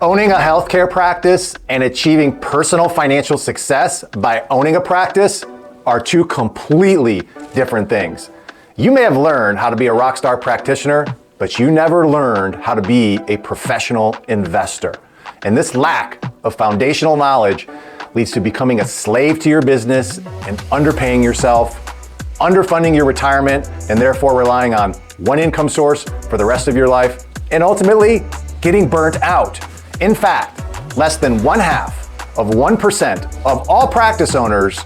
Owning a healthcare practice and achieving personal financial success by owning a practice are two completely different things. You may have learned how to be a rock star practitioner, but you never learned how to be a professional investor. And this lack of foundational knowledge leads to becoming a slave to your business and underpaying yourself, underfunding your retirement, and therefore relying on one income source for the rest of your life, and ultimately getting burnt out. In fact, less than 1% of all practice owners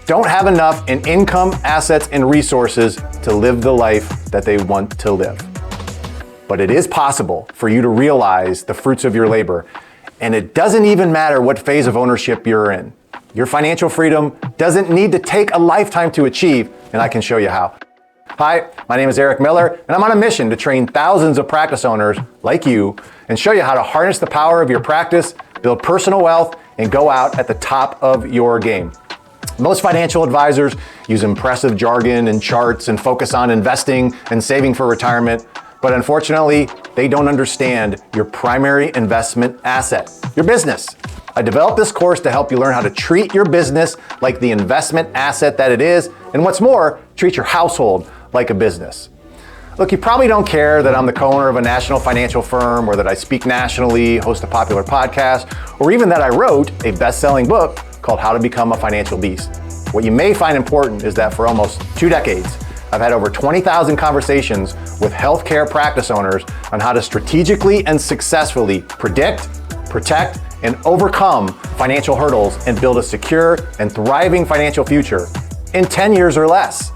don't have enough in income, assets, and resources to live the life that they want to live. But it is possible for you to realize the fruits of your labor, and it doesn't even matter what phase of ownership you're in. Your financial freedom doesn't need to take a lifetime to achieve, and I can show you how. Hi, my name is Eric Miller, and I'm on a mission to train thousands of practice owners like you and show you how to harness the power of your practice, build personal wealth, and go out at the top of your game. Most financial advisors use impressive jargon and charts and focus on investing and saving for retirement, but unfortunately, they don't understand your primary investment asset, your business. I developed this course to help you learn how to treat your business like the investment asset that it is, and what's more, treat your household like a business. Look, you probably don't care that I'm the co-owner of a national financial firm, or that I speak nationally, host a popular podcast, or even that I wrote a best-selling book called How to Become a Financial Beast. What you may find important is that for almost 2 decades, I've had over 20,000 conversations with healthcare practice owners on how to strategically and successfully predict, protect, and overcome financial hurdles and build a secure and thriving financial future in 10 years or less.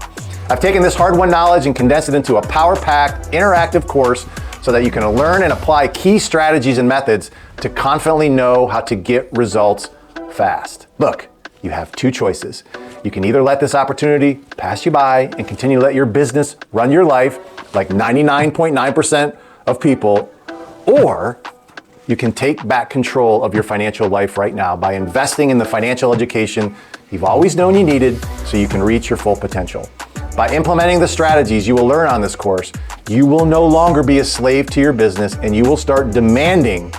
I've taken this hard-won knowledge and condensed it into a power-packed, interactive course so that you can learn and apply key strategies and methods to confidently know how to get results fast. Look, you have 2 choices. You can either let this opportunity pass you by and continue to let your business run your life like 99.9% of people, or you can take back control of your financial life right now by investing in the financial education you've always known you needed so you can reach your full potential. By implementing the strategies you will learn on this course, you will no longer be a slave to your business, and you will start demanding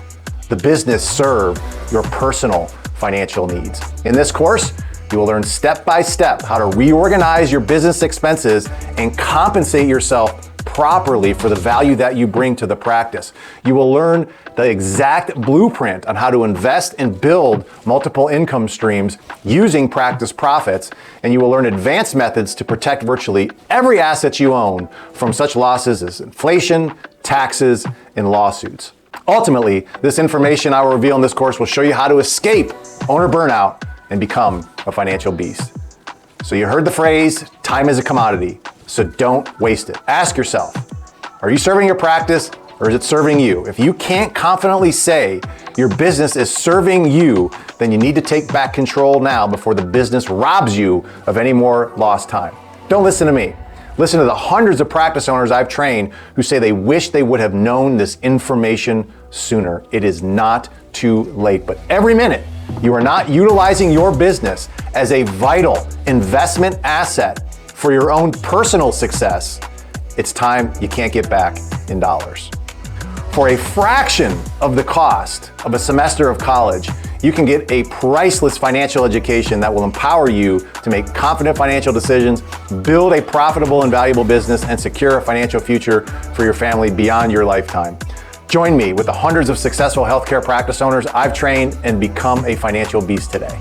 the business serve your personal financial needs. In this course, you will learn step by step how to reorganize your business expenses and compensate yourself properly for the value that you bring to the practice. You will learn the exact blueprint on how to invest and build multiple income streams using practice profits, and you will learn advanced methods to protect virtually every asset you own from such losses as inflation, taxes, and lawsuits. Ultimately, this information I will reveal in this course will show you how to escape owner burnout and become a financial beast. So you heard the phrase, time is a commodity, so don't waste it. Ask yourself, are you serving your practice or is it serving you? If you can't confidently say your business is serving you, then you need to take back control now before the business robs you of any more lost time. Don't listen to me. Listen to the hundreds of practice owners I've trained who say they wish they would have known this information sooner. It is not too late, but every minute you are not utilizing your business as a vital investment asset for your own personal success, it's time you can't get back in dollars. For a fraction of the cost of a semester of college, you can get a priceless financial education that will empower you to make confident financial decisions, build a profitable and valuable business, and secure a financial future for your family beyond your lifetime. Join me with the hundreds of successful healthcare practice owners I've trained and become a financial beast today.